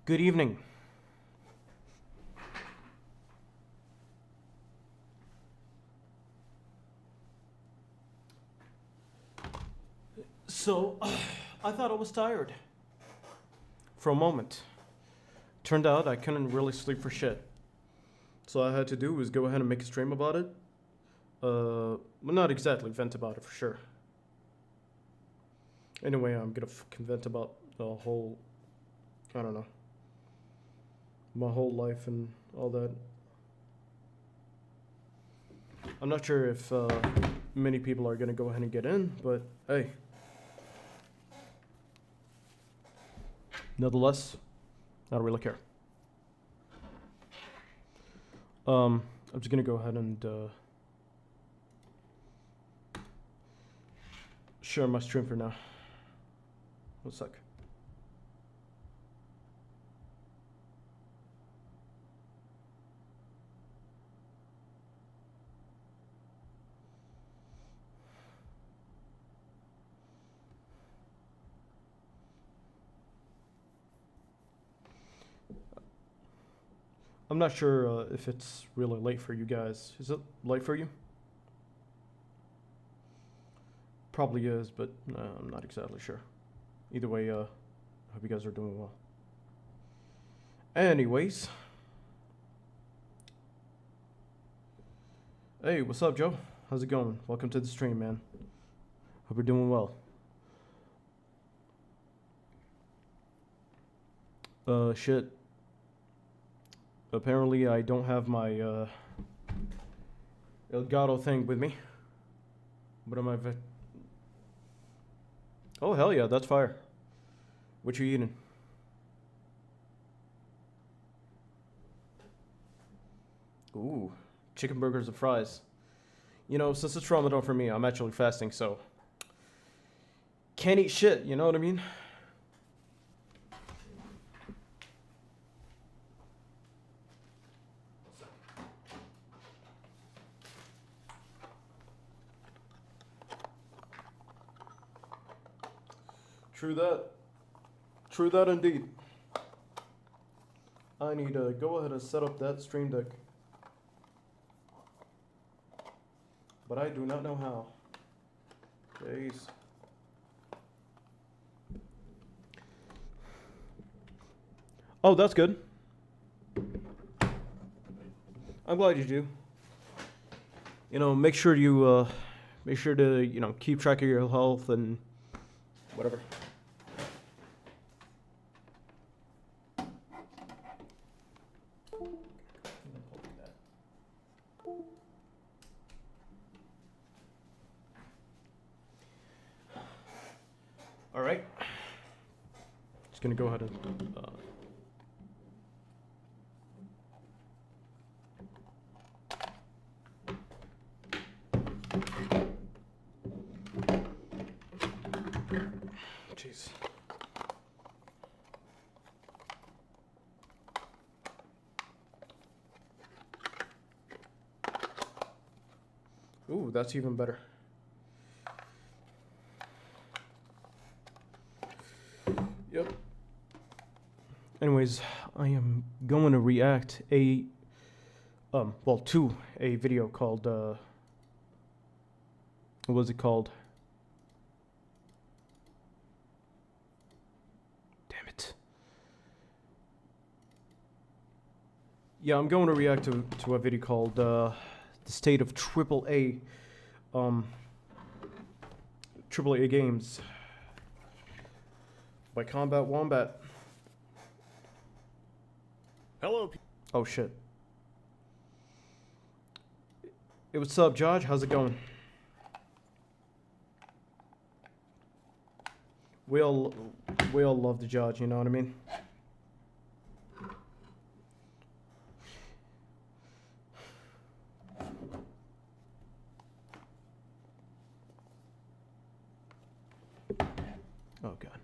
Good evening. So, I thought I was tired. For a moment. Turned out I couldn't really sleep for shit. So all I had to do was go ahead and make a stream about it. Well, not exactly vent about it for sure. Anyway, I'm gonna fucking vent about the whole, I don't know, my whole life and all that. I'm not sure if many people are gonna go ahead and get in, but hey. Nonetheless, I don't really care. I'm just gonna go ahead and share my stream for now. One sec. I'm not sure if it's really late for you guys. Is it late for you? Probably is, but I'm not exactly sure. Either way, I hope you guys are doing well. Anyways. Hey, what's up, Joe? How's it going? Welcome to the stream, man. Hope you're doing well. Shit. Apparently, I don't have my Elgato thing with me. What am I? Oh hell yeah, that's fire. What you eating? Ooh, chicken burgers and fries. You know, since it's Ramadan for me, I'm actually fasting, so can't eat shit. You know what I mean? True that. True that indeed. I need to go ahead and set up that stream deck. But I do not know how. Jeez. Oh, that's good. I'm glad you do. You know, make sure to, you know, keep track of your health and whatever. All right. Just gonna go ahead and. Jeez. Ooh, that's even better. Yep. Anyways, I am going to react to a video called what was it called? Damn it. Yeah, I'm going to react to a video called the state of AAA games by Combat Wombat. Hello. Oh shit. Hey, what's up, Josh? How's it going? We all love the Judge, you know what I mean? Oh god.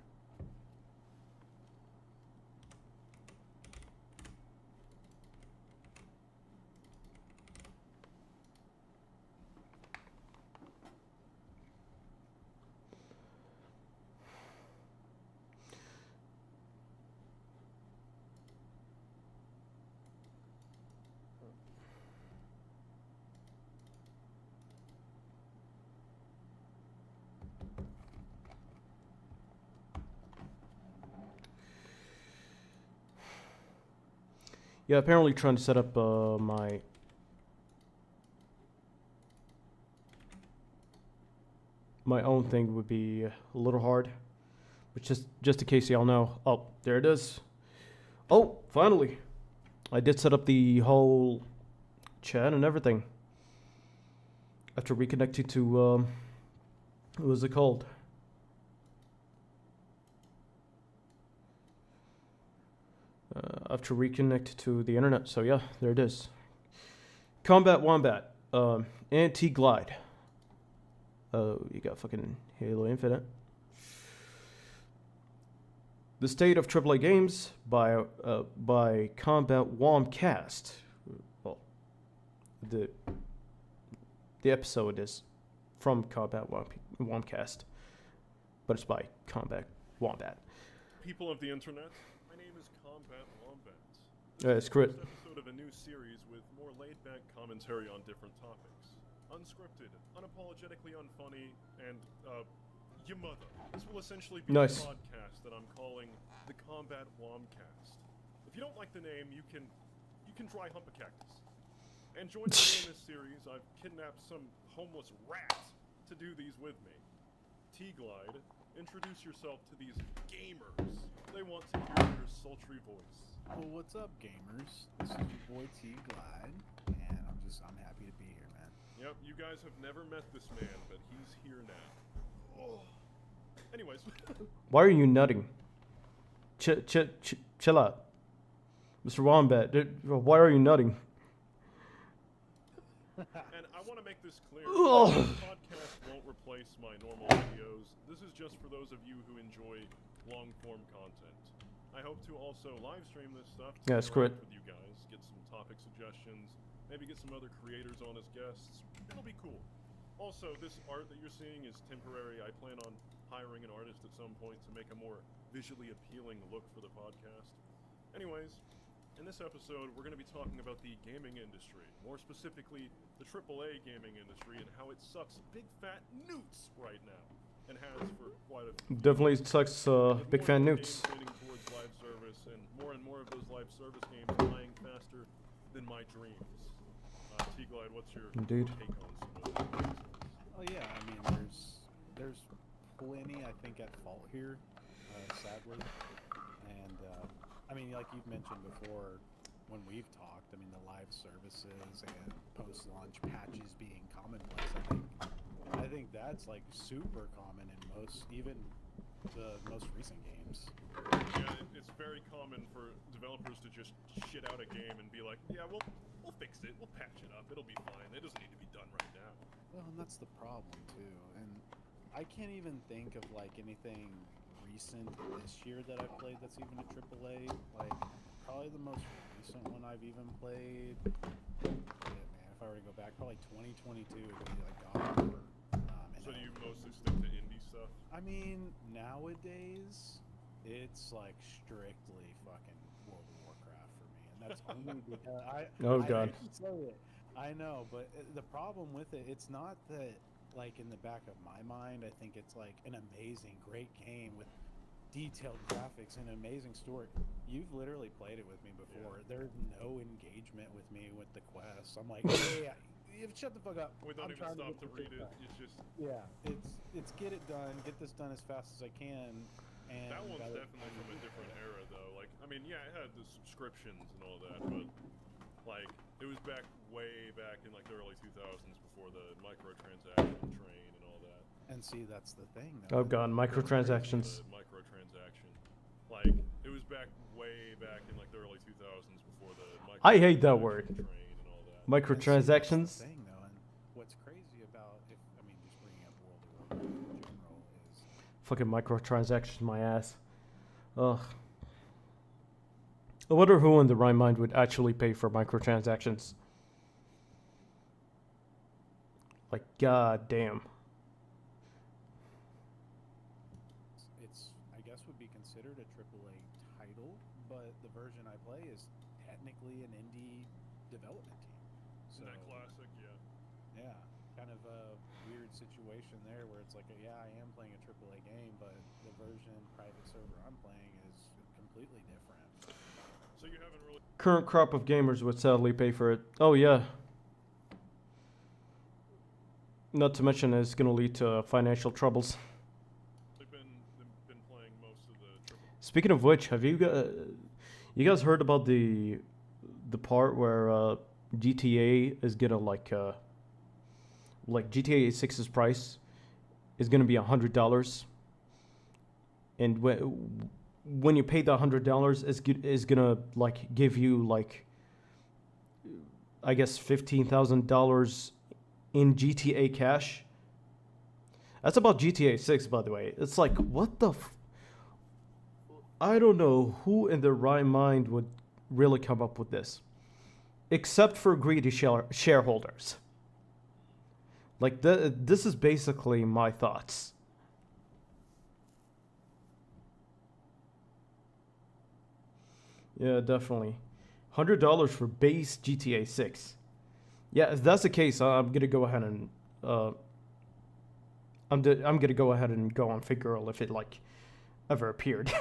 Yeah, apparently trying to set up my own thing would be a little hard. Which just in case y'all know. Oh, there it is. Oh, finally. I did set up the whole chat and everything. After reconnecting to what was it called? After reconnected to the internet. So yeah, there it is. Combat Wombat. Anti-Glide. You got fucking Halo Infinite. The State of AAA Games by Combat Womcast. Well, the episode is from Combat Womcast, but it's by Combat Wombat. People of the internet, my name is Combat Wombat. That's correct. This episode of a new series with more laid-back commentary on different topics. Unscripted, unapologetically unfunny, and, your mother. This will essentially be a podcast that I'm calling the Combat Womcast. If you don't like the name, you can dry hump a cactus. And joining me in this series, I've kidnapped some homeless rat to do these with me. T-Glide, introduce yourself to these gamers. They want to hear your sultry voice. Well, what's up, gamers? This is your boy T-Glide, and I'm happy to be here, man. Yep, you guys have never met this man, but he's here now. Oh. Anyways. Why are you nutting? Chill out. Mr. Wombat, why are you nutting? And I want to make this clear. This podcast won't replace my normal videos. This is just for those of you who enjoy long-form content. I hope to also live stream this stuff to that's correct. with you guys, get some topic suggestions, maybe get some other creators on as guests. It'll be cool. Also, this art that you're seeing is temporary. I plan on hiring an artist at some point to make a more visually appealing look for the podcast. Anyways, in this episode, we're going to be talking about the gaming industry, more specifically the AAA gaming industry and how it sucks big fat newts right now, and has for quite a few Definitely sucks big fan newts. towards live service, and more of those live service games dying faster than my dreams. T-Glide, what's your Indeed. take on some of those? Oh yeah, I mean, there's plenty, I think, at fault here, sadly. And I mean, like you've mentioned before, when we've talked, I mean, the live services and post-launch patches being commonplace. I think that's like super common in even the most recent games. Yeah, it's very common for developers to just shit out a game and be like, yeah, we'll fix it, we'll patch it up, it'll be fine, it doesn't need to be done right now. Well, and that's the problem too. And I can't even think of like anything recent this year that I've played that's even a AAA. Like, probably the most recent one I've even played, man, if I were to go back, probably 2022, it would be like God of War. So do you mostly stick to indie stuff? I mean, nowadays, it's like strictly fucking World of Warcraft for me, and that's only because Oh, God. I hate to say it. I know, but the problem with it, it's not that, like, in the back of my mind, I think it's like an amazing, great game with detailed graphics and an amazing story. You've literally played it with me before. Yeah. There's no engagement with me with the quests. I'm like, hey, shut the fuck up. We don't even stop to read it. It's just it's get it done, get this done as fast as I can. And that one's definitely from a different era, though. Like, I mean, yeah, it had the subscriptions and all that, but like, it was way back in like the early 2000s before the microtransaction train and all that. And see, that's the thing, though. Oh god, microtransactions. Microtransaction. Like, it was way back in like the early 2000s before the I hate that word. train and all that. Microtransactions. See, that's the thing, though, and what's crazy about, just bringing up World of Warcraft in general is... Fucking microtransactions, my ass. Ugh. I wonder who in the right mind would actually pay for microtransactions. Like, god damn. It's, I guess, would be considered a AAA title, but the version I play is technically an indie development team. So, Isn't that classic? Yeah. yeah, kind of a weird situation there where it's like, yeah, I am playing a AAA game, but the version private server I'm playing is completely different. So So you haven't really... Current crop of gamers would sadly pay for it. Oh yeah. Not to mention it's gonna lead to financial troubles. They've been playing most of the triple... Speaking of which, have you guys heard about the part where GTA is gonna like GTA 6's price is gonna be $100, and when you pay the $100, is gonna like give you like I guess $15,000 in GTA cash. That's about GTA 6, by the way. It's like, what the I don't know who in their right mind would really come up with this. Except for greedy shareholders. Like, this is basically my thoughts. Yeah, definitely. $100 for base GTA 6. Yeah, if that's the case, I'm gonna go ahead and I'm gonna go ahead and go on Figural if it like ever appeared. AAA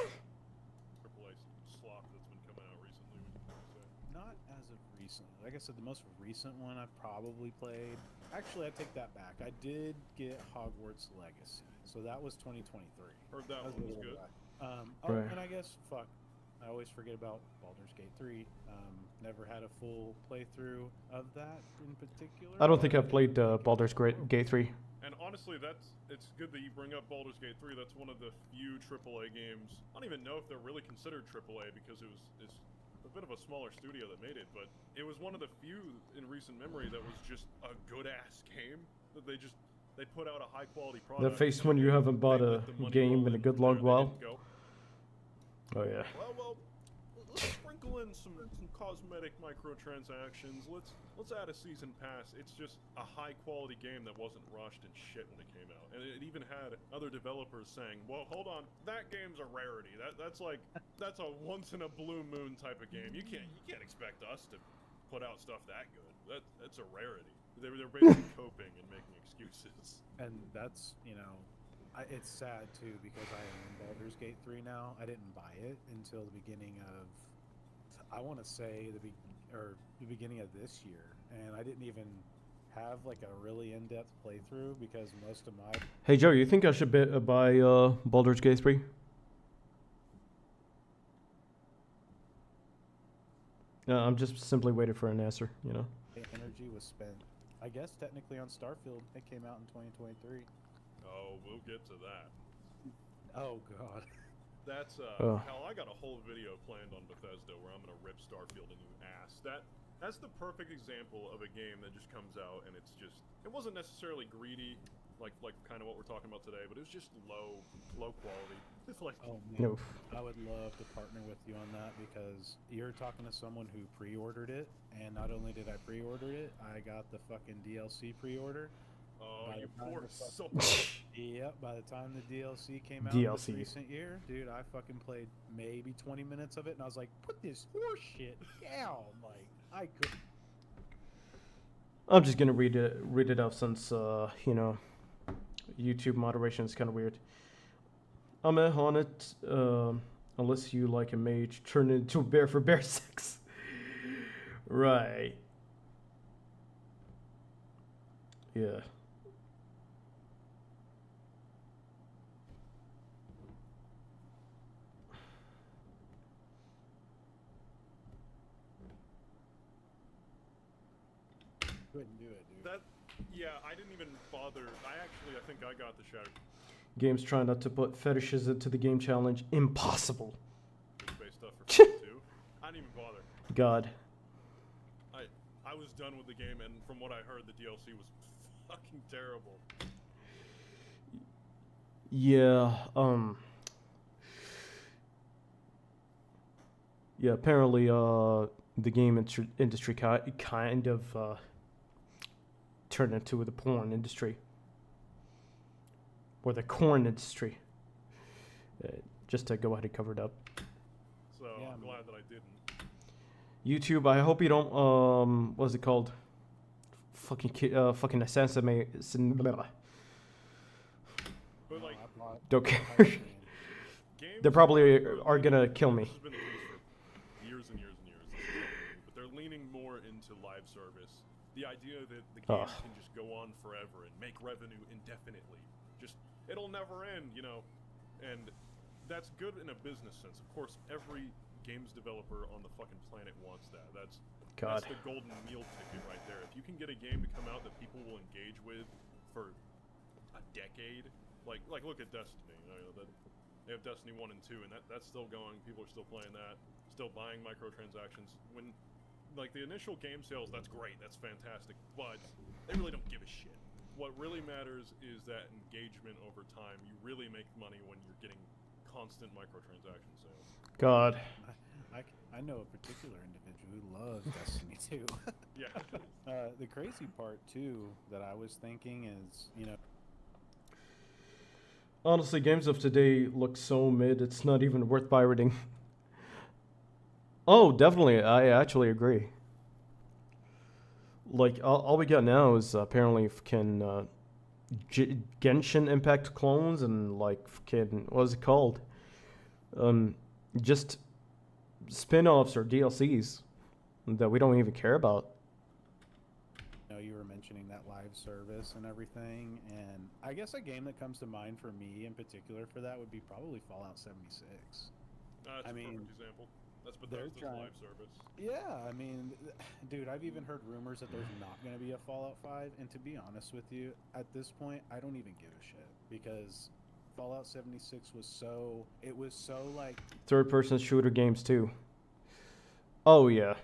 slop that's been coming out recently, would you say? Not as of recent. Like I said, the most recent one I've probably played. Actually, I take that back. I did get Hogwarts Legacy, so that was 2023. Heard that one was good. Right. And I guess I always forget about Baldur's Gate 3. Never had a full playthrough of that in particular. I don't think I've played Baldur's Gate 3. And honestly, it's good that you bring up Baldur's Gate 3. That's one of the few AAA games. I don't even know if they're really considered AAA because it's a bit of a smaller studio that made it, but it was one of the few in recent memory that was just a good-ass game that they put out a high-quality product. That face when you haven't bought a game in a good long while. Oh yeah. Well, let's sprinkle in some cosmetic microtransactions. Let's add a season pass. It's just a high-quality game that wasn't rushed and shit when it came out, and it even had other developers saying, "Well, hold on, that game's a rarity. That's a once-in-a-blue-moon type of game. You can't expect us to put out stuff that good. That's a rarity." They're basically coping and making excuses. And that's, it's sad too because I own Baldur's Gate 3 now. I didn't buy it until the beginning of, I want to say the beginning of this year, and I didn't even have like a really in-depth playthrough because most of my... Hey Joe, you think I should buy Baldur's Gate 3? I'm just simply waiting for an answer, energy was spent, I guess, technically on Starfield. It came out in 2023. Oh, we'll get to that. Oh god. That's hell, I got a whole video planned on Bethesda where I'm gonna rip Starfield a new ass. That's the perfect example of a game that just comes out and it wasn't necessarily greedy, like kind of what we're talking about today, but it was just low quality. It's like, oh man, Oof. I would love to partner with you on that because you're talking to someone who pre-ordered it, and not only did I pre-order it, I got the fucking DLC pre-order. oh, you poor soul. Yep, by the time the DLC came out DLC. this recent year, dude, I fucking played maybe 20 minutes of it, and I was like, put this horse shit down. Like, I couldn't. I'm just gonna read it out since YouTube moderation is kind of weird. I'm on it unless you like a mage turn it into a bear for bear sex. Right. Yeah. Couldn't do it, dude. Yeah, I didn't even bother. I think I got the Shattered Games trying not to put fetishes into the game challenge. Impossible. Space stuff for free too. I didn't even bother. God. I was done with the game, and from what I heard, the DLC was fucking terrible. Yeah. Yeah. Apparently, the game industry kind of turned into the porn industry. Or the corn industry. Just to go ahead and cover it up. So Yeah, I'm glad that I didn't. YouTube, I hope you don't, what's it called? Fucking assassinate. But like, Don't care. games They probably are gonna kill me. This has been the case for years and years and leaning more into live service. The idea that the game can just go on forever and make revenue indefinitely. Just, it'll never end, you know? And that's good in a business sense. Of course, every games developer on the fucking planet wants that. That's the golden meal ticket right there. If you can get a game to come out that people will engage with for a decade, like look at Destiny. You know, they have Destiny 1 and 2, and that's still going. People are still playing that, still buying microtransactions. When like the initial game sales, that's great, that's fantastic, but they really don't give a shit. What really matters is that engagement over time. You really make money when you're getting constant microtransaction sales. God. I know a particular individual who loves Destiny 2. Yeah. The crazy part, too, that I was thinking is, you know... Honestly, games of today look so mid, it's not even worth pirating. Oh, definitely. I actually agree. Like, all we got now is apparently fucking Genshin Impact clones and, like, fucking, what is it called? Just spin-offs or DLCs that we don't even care about. You know, you were mentioning that live service and everything, and I guess a game that comes to mind for me in particular for that would be probably Fallout 76. That's a perfect example. That's Bethesda's live service. Yeah, I mean, dude, I've even heard rumors that there's not going to be a Fallout 5, and to be honest with you, at this point, I don't even give a shit, because Fallout 76 was so like... Third-person shooter games, too. Oh, yeah.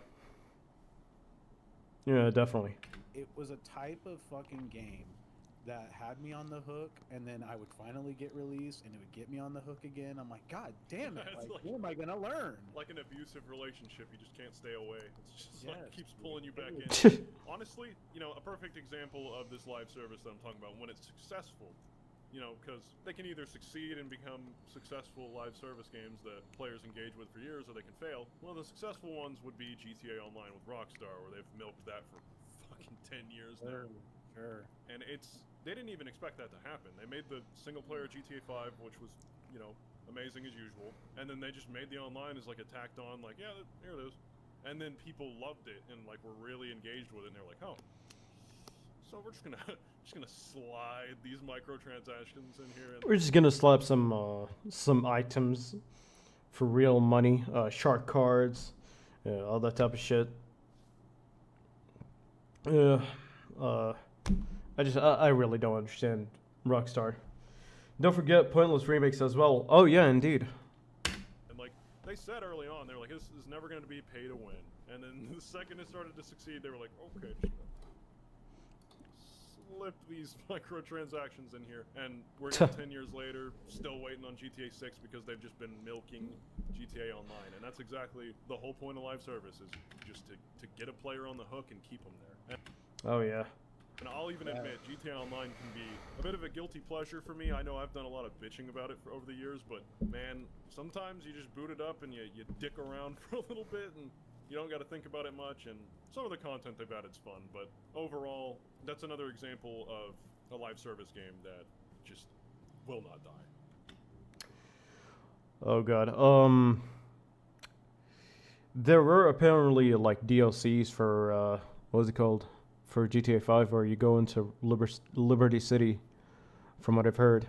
Yeah, definitely. It was a type of fucking game that had me on the hook, and then I would finally get released, and it would get me on the hook again. I'm like, God damn it! Like, when am I gonna learn? Like an abusive relationship, you just can't stay away. It's just like keeps pulling you back in. Honestly, you know, a perfect example of this live service that I'm talking about, when it's successful, you know, because they can either succeed and become successful live service games that players engage with for years, or they can fail. One of the successful ones would be GTA Online with Rockstar, where they've milked that for fucking 10 years now. Sure. And they didn't even expect that to happen. They made the single-player GTA 5, which was, you know, amazing as usual, and then they just made the online as like a tacked on, like, yeah, here it is. And then people loved it and like were really engaged with it, and they're like, oh, so we're just gonna slide these microtransactions in here. And we're just gonna slap some items for real money, shark cards, all that type of shit. I really don't understand Rockstar. Don't forget pointless remakes as well. Oh yeah, indeed. And like they said early on, they were like, this is never going to be pay to win. And then the second it started to succeed, they were like, okay, just slip these microtransactions in here. And we're 10 years later, still waiting on GTA 6 because they've just been milking GTA Online. And that's exactly the whole point of live service, is just to get a player on the hook and keep them there. Oh yeah. And I'll even admit, GTA Online can be a bit of a guilty pleasure for me. I know I've done a lot of bitching about it over the years, but man, sometimes you just boot it up and you dick around for a little bit and you don't got to think about it much, and some of the content they've added's fun, but overall, that's another example of a live service game that just will not die. Oh god. There were apparently like DLCs for what was it called? For GTA 5, where you go into Liberty City, from what I've heard.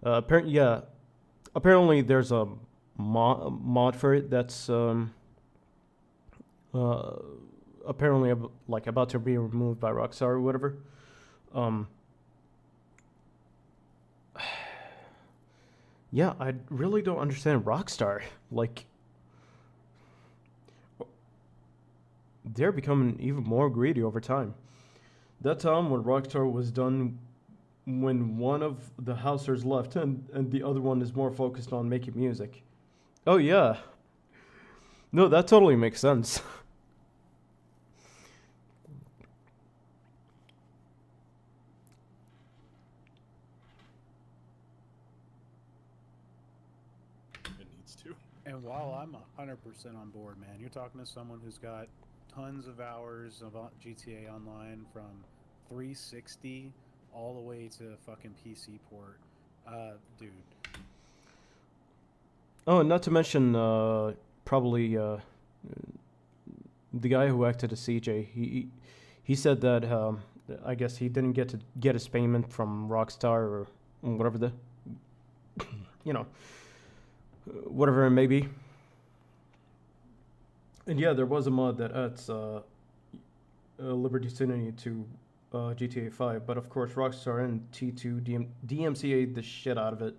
Apparently there's a mod for it that's apparently like about to be removed by Rockstar or whatever. Yeah, I really don't understand Rockstar. Like, they're becoming even more greedy over time. That time when Rockstar was done, when one of the housers left and the other one is more focused on making music. Oh yeah. No, that totally makes sense. It needs to. And while I'm 100% on board, man, you're talking to someone who's got tons of hours of GTA Online from 360 all the way to fucking PC port. Dude. Oh, and not to mention probably the guy who acted as CJ, he said that I guess he didn't get his payment from Rockstar or whatever the you know whatever it may be. And yeah, there was a mod that adds Liberty City to GTA 5, but of course Rockstar and T2 DMCA'd the shit out of it.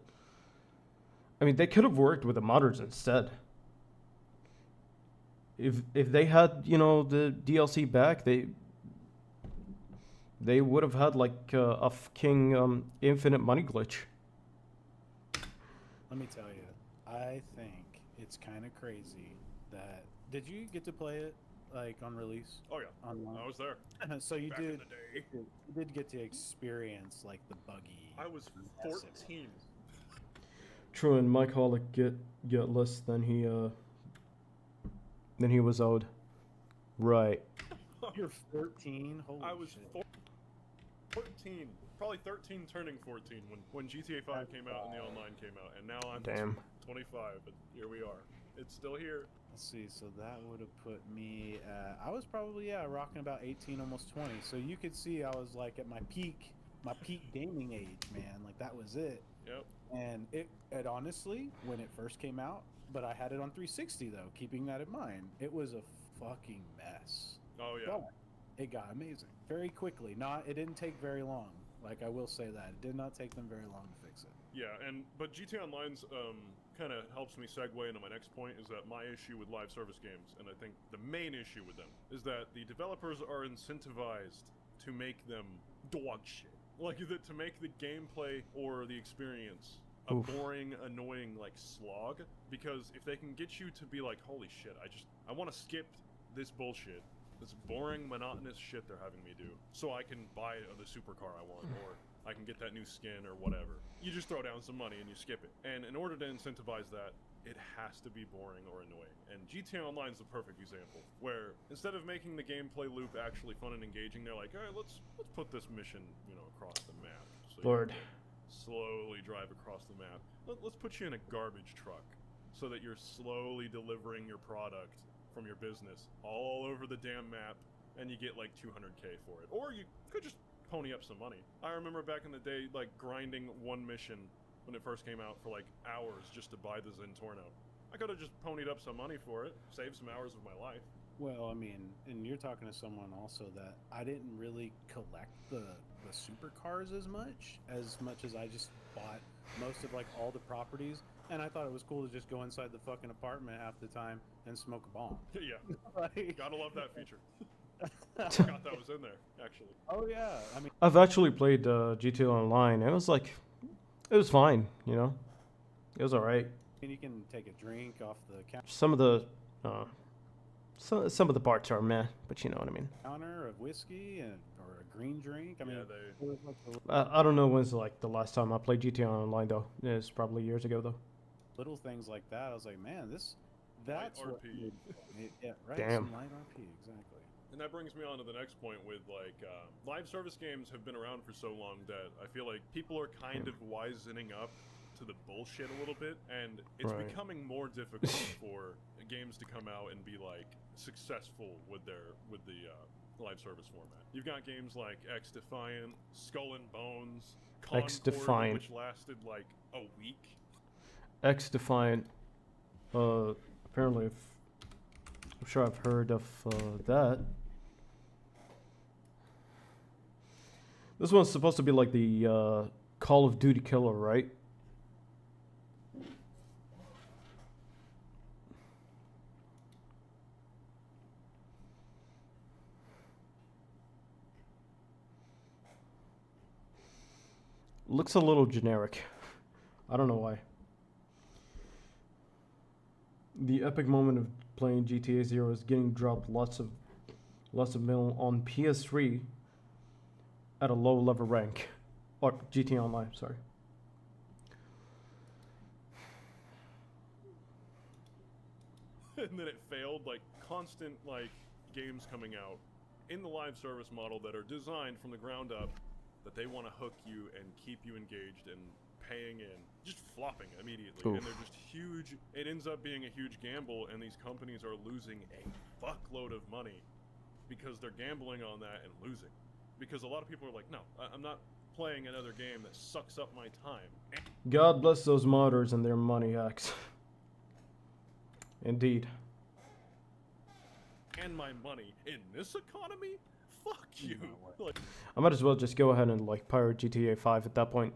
I mean, they could have worked with the modders instead. If they had, you know, the DLC back, they would have had like a fucking infinite money glitch. Let me tell you, I think it's kind of crazy that. Did you get to play it like on release? Oh yeah, online? I was there. So you Back did. in the day. You did get to experience like the buggy. I was 14. True, and Mike Hollick get less than he was owed. Right. You're 14. Holy I was shit. 14, probably 13, turning 14 when GTA 5 came out and the online came out, and now I'm Damn. 25, but here we are. It's still here. Let's see. So that would have put me. I was probably rocking about 18, almost 20. So you could see I was like at my peak gaming age, man. Like that was it. Yep. And it honestly, when it first came out, but I had it on 360 though. Keeping that in mind, it was a fucking mess. Oh yeah. But it got amazing very quickly. It didn't take very long. Like I will say that it did not take them very long to fix it. Yeah, but GTA Online's kind of helps me segue into my next point, is that my issue with live service games, and I think the main issue with them, is that the developers are incentivized to make them dog shit. Like, to make the gameplay or the experience a boring, annoying, like, slog, because if they can get you to be like, holy shit, I want to skip this bullshit, this boring, monotonous shit they're having me do, so I can buy the supercar I want, or I can get that new skin or whatever. You just throw down some money and you skip it. And in order to incentivize that, it has to be boring or annoying. And GTA Online is the perfect example, where instead of making the gameplay loop actually fun and engaging, they're like, all right, let's put this mission, across the map. So Lord. you slowly drive across the map. Let's put you in a garbage truck so that you're slowly delivering your product from your business all over the damn map, and you get like 200K for it. Or you could just pony up some money. I remember back in the day, like, grinding one mission when it first came out for like hours just to buy the Zentorno. I could have just ponied up some money for it, saved some hours of my life. Well, I mean, and you're talking to someone also that I didn't really collect the supercars as much as I just bought most of like all the properties, and I thought it was cool to just go inside the fucking apartment half the time and smoke a bomb. Yeah, Like, gotta love that feature. I forgot that was in there, actually. oh yeah, I mean, I've actually played GTA Online. It was fine, It was alright. you can take a drink off the Some of the some of the parts are meh, but you know what I mean. counter of whiskey or a green drink. I mean, Yeah, it was like I don't know when's like the last time I played GTA Online though. It's probably years ago though. little things like that. I was like, man, that's Light what RP. Yeah, right. Damn. Some light RP, exactly. And that brings me on to the next point with, like, live service games have been around for so long that I feel like people are kind of wisening up to the bullshit a little bit, and it's Right. becoming more difficult for games to come out and be, like, successful with the live service format. You've got games like X Defiant, Skull and Bones, X Concord, Defiant. which lasted, like, a week. X Defiant. Apparently, I'm sure I've heard of that. This one's supposed to be like the Call of Duty killer, right? Looks a little generic. I don't know why. The epic moment of playing GTA 0 is getting dropped lots of mil on PS3 at a low level rank. Or GTA Online, sorry. And then it failed, like, constant, like, games coming out in the live service model that are designed from the ground up that they want to hook you and keep you engaged and paying in, just flopping immediately. Oof. And they're just huge. It ends up being a huge gamble, and these companies are losing a fuckload of money because they're gambling on that and losing. Because a lot of people are like, no, I'm not playing another game that sucks up my time. God bless those modders and their money hacks. Indeed. And my money in this economy? Fuck you. Like, I might as well just go ahead and like pirate GTA 5 at that point.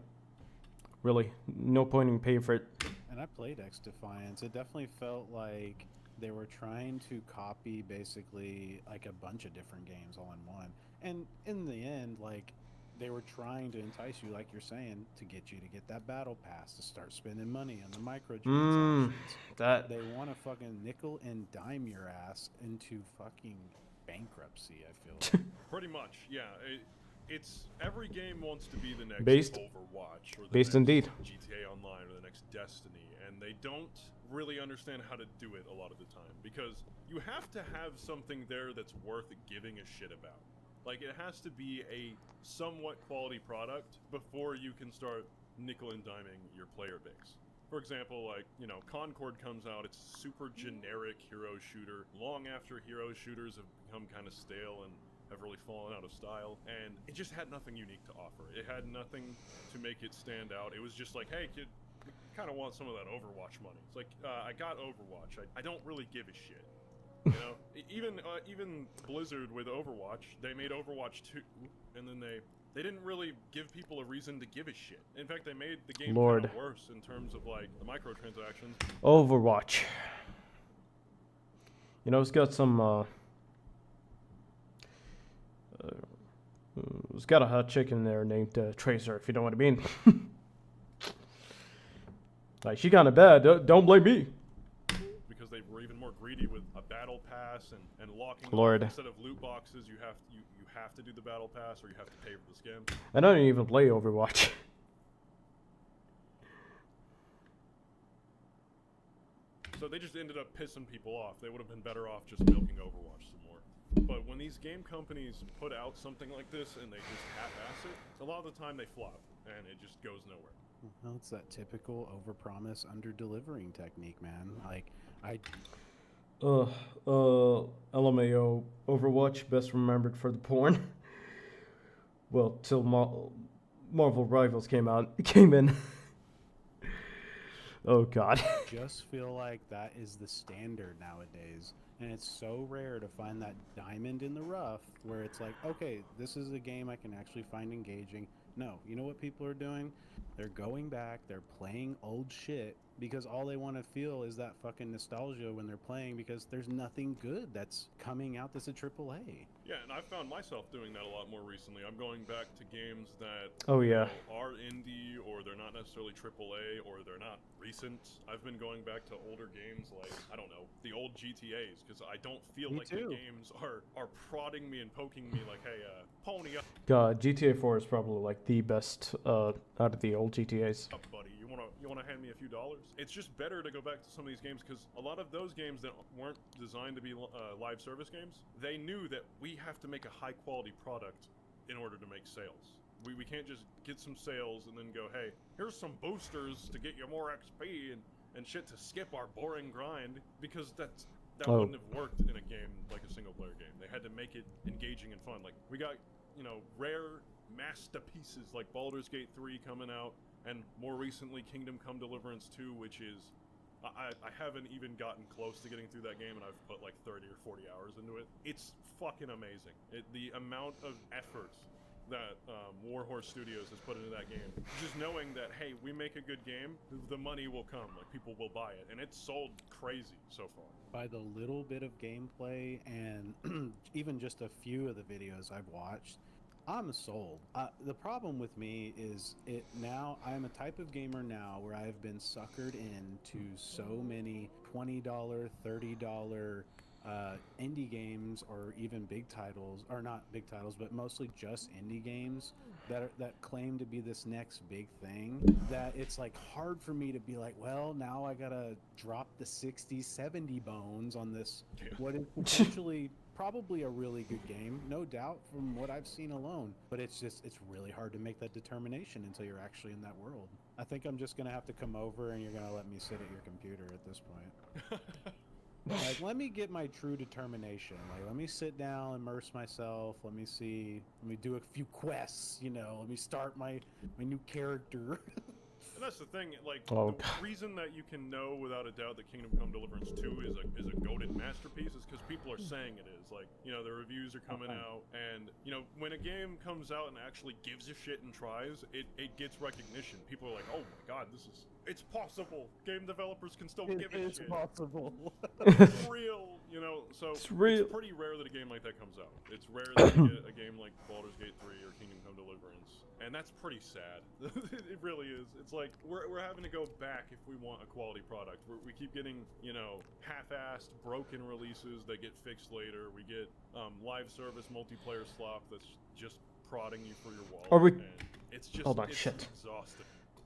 Really, no point in paying for it. And I played X Defiance. It definitely felt like they were trying to copy basically like a bunch of different games all in one. And in the end, like, they were trying to entice you, like you're saying, to get you to get that battle pass, to start spending money on the microtransactions. That They want to fucking nickel and dime your ass into fucking bankruptcy, I feel. pretty much, yeah. It's every game wants to be the next Based- Overwatch or the based next indeed. GTA Online or the next Destiny, and they don't really understand how to do it a lot of the time because you have to have something there that's worth giving a shit about. Like, it has to be a somewhat quality product before you can start nickel and diming your player base. For example, like, you know, Concord comes out, it's super generic hero shooter, long after hero shooters have become kind of stale and have really fallen out of style, and it just had nothing unique to offer. It had nothing to make it stand out. It was just like, hey, kid, we kind of want some of that Overwatch money. It's like, I got Overwatch. I don't really give a shit. You know, even Blizzard with Overwatch, they made Overwatch 2, and then they didn't really give people a reason to give a shit. In fact, they made the game kind of worse in terms of like the microtransactions. Overwatch. You know, it's got some. It's got a hot chick in there named Tracer, if you know what I mean. Like, she kind of bad. Don't blame me. Because they were even more greedy with a battle pass and locking Lord. off. Instead of loot boxes, you have to do the battle pass or you have to pay for the skin. I don't even play Overwatch. So they just ended up pissing people off. They would have been better off just milking Overwatch some more. But when these game companies put out something like this and they just half-ass it, a lot of the time they flop and it just goes nowhere. Well, it's that typical overpromise, under-delivering technique, man. Like, LMAO, Overwatch, best remembered for the porn. Well, till Marvel Rivals came in. Oh God. just feel like that is the standard nowadays. And it's so rare to find that diamond in the rough where it's like, okay, this is a game I can actually find engaging. No, you know what people are doing? They're going back, they're playing old shit because all they want to feel is that fucking nostalgia when they're playing because there's nothing good that's coming out that's a AAA. Yeah, and I've found myself doing that a lot more recently. I'm going back to games that Oh yeah. are indie or they're not necessarily AAA or they're not recent. I've been going back to older games like, I don't know, the old GTAs because I don't feel Me like too. the games are prodding me and poking me like, hey, pony God, GTA 4 is probably like the best out of the old GTAs. up, buddy. You wanna hand me a few dollars? It's just better to go back to some of these games because a lot of those games that weren't designed to be live service games, they knew that we have to make a high quality product in order to make sales. We can't just get some sales and then go, hey, here's some boosters to get you more XP and shit to skip our boring grind because that wouldn't have worked in a game like a single player game. They had to make it engaging and fun. Like we got, you know, rare masterpieces like Baldur's Gate 3 coming out. And more recently, Kingdom Come Deliverance 2, which is... I haven't even gotten close to getting through that game, and I've put like 30 or 40 hours into it. It's fucking amazing. The amount of effort that Warhorse Studios has put into that game. Just knowing that, hey, we make a good game, the money will come. Like, people will buy it. And it's sold crazy so far. By the little bit of gameplay and even just a few of the videos I've watched, I'm sold. The problem with me is I'm a type of gamer now where I've been suckered into so many $20, $30 indie games or even big titles, or not big titles, but mostly just indie games that claim to be this next big thing, that it's like hard for me to be like, well, now I gotta drop the 60, 70 bones on this, what is potentially probably a really good game, no doubt, from what I've seen alone. But it's really hard to make that determination until you're actually in that world. I think I'm just gonna have to come over, and you're gonna let me sit at your computer at this point. Like, let me get my true determination. Like, let me sit down, immerse myself. Let me do a few quests. Let me start my new character. And that's the thing, like, Oh, the reason that you can know without a doubt that Kingdom Come Deliverance 2 is a goated masterpiece is because people are saying it is. Like, the reviews are coming out, and, when a game comes out and actually gives a shit and tries, it gets recognition. People are like, oh my god, it's possible. Game developers can still give a shit. It's possible. It's real, so it's real. It's pretty rare that a game like that comes out. It's rare that you get a game like Baldur's Gate 3 or Kingdom Come Deliverance. And that's pretty sad. It really is. It's like, we're having to go back if we want a quality product. We keep getting, half-assed, broken releases that get fixed later. We get live service multiplayer slop that's just prodding you for your wallet. And it's just exhausting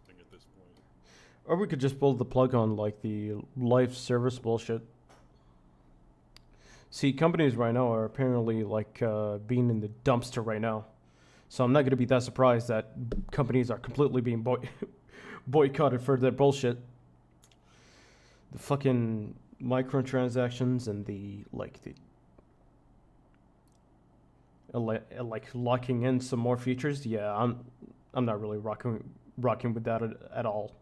at this point. Or we could just pull the plug on, like, the live service bullshit. See, companies right now are apparently, like, being in the dumpster right now. So I'm not going to be that surprised that companies are completely being boycotted for their bullshit. The fucking microtransactions and the locking in some more features. Yeah, I'm not really rocking with that at all.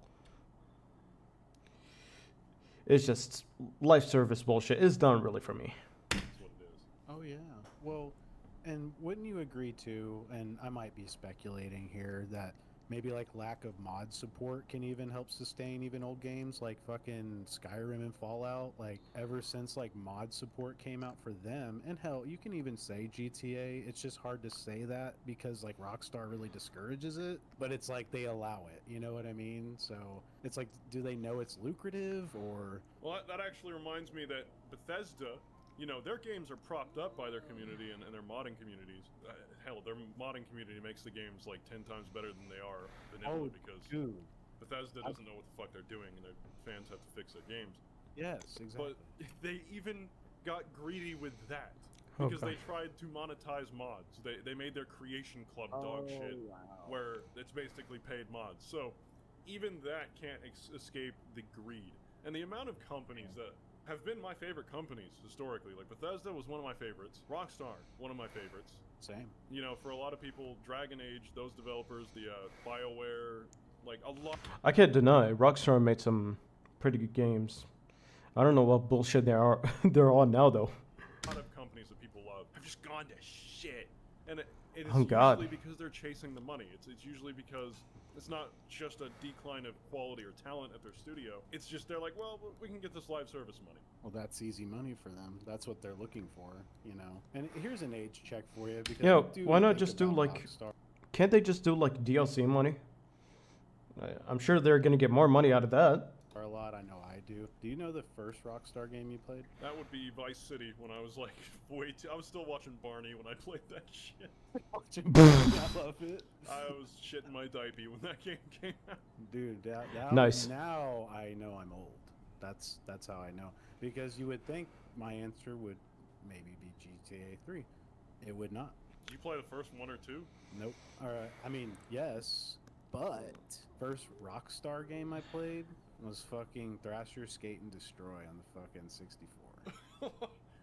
It's just live service bullshit is done really for me. That's what it is. Oh yeah. Well, and wouldn't you agree too, and I might be speculating here, that maybe like lack of mod support can even help sustain even old games like fucking Skyrim and Fallout? Like, ever since like mod support came out for them, and hell, you can even say GTA, it's just hard to say that because like Rockstar really discourages it, but it's like they allow it, you know what I mean? So it's like, do they know it's lucrative, or... Well, that actually reminds me that Bethesda, their games are propped up by their community and their modding communities. Hell, their modding community makes the games like 10 times better than they are vanilla because Bethesda doesn't know what the fuck they're doing and their fans have to fix their games. Yes, exactly. But they even got greedy with that because they tried to monetize mods. They made their creation club dog shit where it's basically paid mods. So even that can't escape the greed. And the amount of companies that have been my favorite companies historically. Like, Bethesda was one of my favorites. Rockstar, one of my favorites. Same. For a lot of people, Dragon Age, those developers, the BioWare, like a lot. I can't deny Rockstar made some pretty good games. I don't know what bullshit they're on now though. A lot of companies that people love have just gone to shit, and it is God. usually because they're chasing the money. It's usually because it's not just a decline of quality or talent at their studio. It's just they're like, well, we can get this live service money. Well, that's easy money for them. That's what they're looking for, And here's an age check for you. Because why not just do like... Rockstar. Can't they just do like DLC money? I'm sure they're gonna get more money out of that. A lot, I know I do. Do you know the first Rockstar game you played? That would be Vice City when I was like I was still watching Barney when I played that shit. I love it. I was shitting my diaper when that game came out. Dude, nice. Now I know I'm old. That's how I know. Because you would think my answer would maybe be GTA 3. It would not. Did you play the first one or two? Nope. Alright, I mean, yes, but first Rockstar game I played was fucking Thrasher Skate and Destroy on the fucking 64.